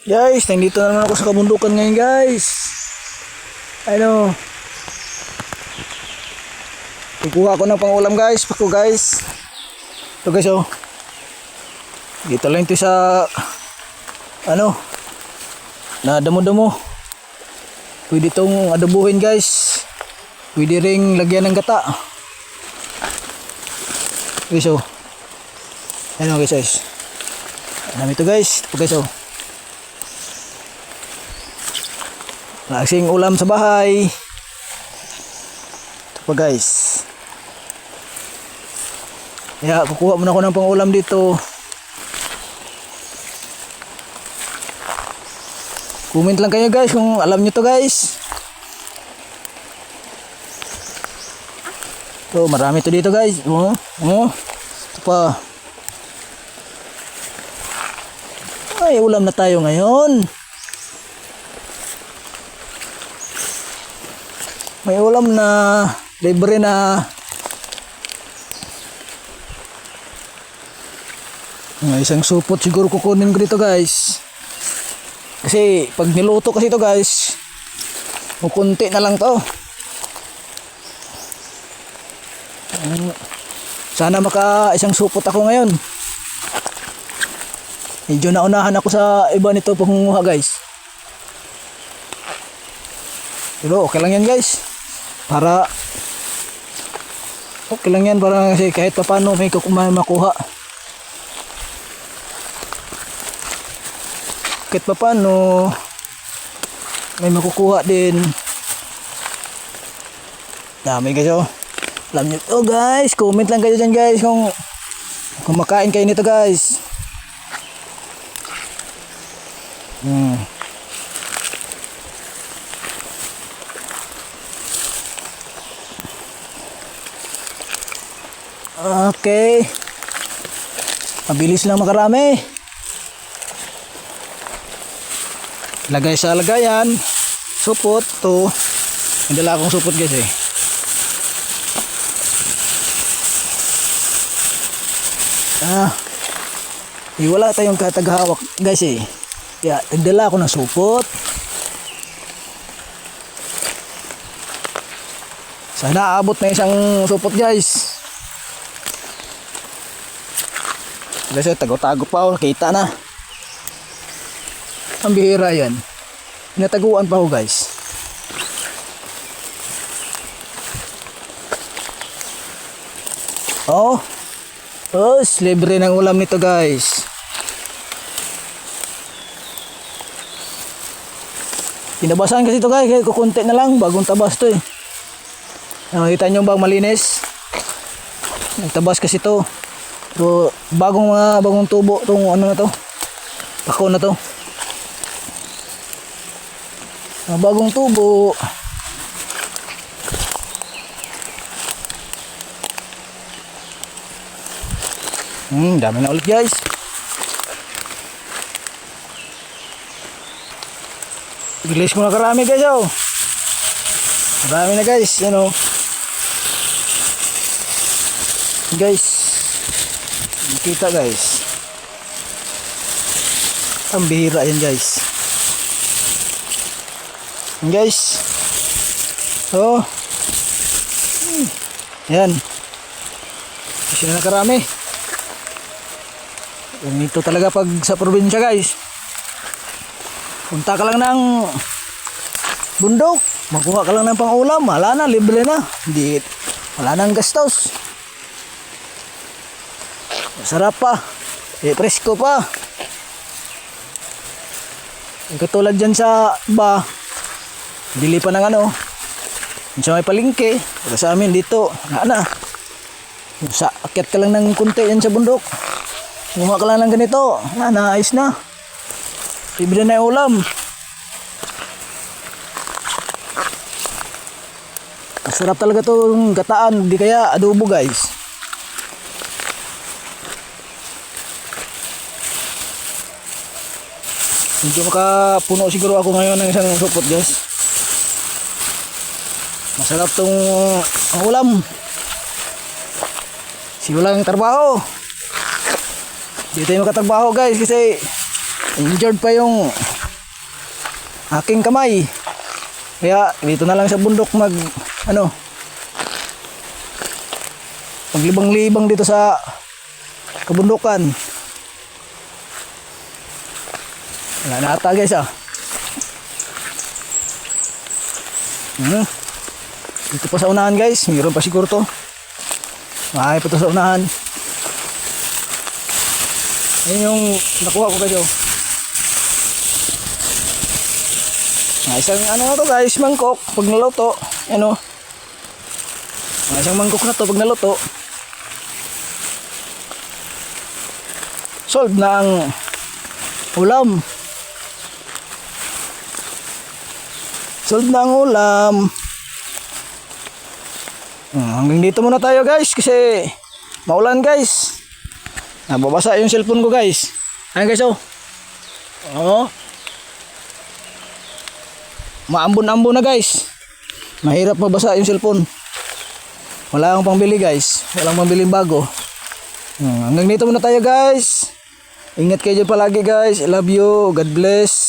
Guys, nandito na naman ako sa kabundukan ngayon guys. Ano, kukuha ko ng pangulam guys. Pako guys. Ito guys oh. Dito lang ito sa ano, na damo-damo. Pwede itong adobuhin guys. Pwede ring lagyan ng gata. Guys oh. Ano guys. Ano ito guys. Ito guys oh. Lasing ulam sa bahay. Ito pa guys. Kaya kukuha muna ako ng pangulam dito. Comment lang kayo guys kung alam nyo to guys. Ito marami to dito guys. Ito pa. Ay ulam na tayo ngayon. May ulam na libre na. Isang supot siguro kukunin ko dito guys. Kasi pag niluto kasi ito guys, kukunti na lang to. Sana maka isang supot ako ngayon. Medyo naunahan ako sa iba nito pangunguha guys. Pero okay lang yan guys. Para okay lang yan para kasi kahit pa paano may makuha. Kahit pa paano may makukuha din. Dami guys oh. Alam nyo oh guys, comment lang kayo dyan guys kung makain kayo nito guys. Okay. Mabilis lang makarami. Lagay sa lagayan. Supot to. Hindi lang akong supot guys eh. Wala tayong kataghawak guys eh. Kaya nagdala ako ng supot. Sana aabot na isang supot guys. Kasi tago-tago pa ako, nakita na. Ang bihira yan. Pinataguan pa ako guys. Oh, libre ng ulam nito guys. Tinabasan kasi ito guys, kaya kukunti na lang, bagong tabas to eh. Nakita nyo bang malinis? Nagtabas kasi to. So, bagong tubo tong ano na to. Pako na to. Bagong tubo. Dami na ulit guys. Gilis ko na karami guys oh. Marami na guys, ano. Guys, kita guys. Ang bihira yan guys. Guys. Oh. Yan. Kasi na karami. Ganito talaga pag sa probinsya guys. Punta ka lang ng bundok, makuha ka lang ng pangulam, wala na, libre na. Hindi, wala nang gastos. Masarap pa. Presko pa. Katulad dyan sa ba, bili pa ng ano, sa may palengke, wala sa amin dito, na. Sa akyat ka lang ng kunti yan sa bundok. Kumuha ka lang ng ganito, naayos na. Libre na yung ulam. Masarap talaga itong gataan, di kaya adobo guys. Medyo makapuno siguro ako ngayon ng isang supot guys. Masarap tong ang ulam. Simulang trabaho. Di tayo makatrabaho guys kasi Injured pa yung aking kamay. Kaya dito na lang sa bundok maglibang-libang dito sa kabundukan. Wala na ata guys Dito pa sa unahan guys, mayroon pa siguro to. Ay pa to sa unahan. Yan yung nakuha ko kayo. Isang to guys, mangkok pag naluto. Isang mangkok na to pag naluto. Solve na ang ulam. Solve na ang ulam. Hanggang dito muna tayo guys kasi maulan guys. Nababasa yung cellphone ko guys. Ayan guys maambon-ambon na guys. Mahirap mabasa yung cellphone. Wala akong pangbili guys. Walang pambiling bago. Hanggang dito muna tayo guys. Ingat kayo dyan palagi guys. I love you. God bless.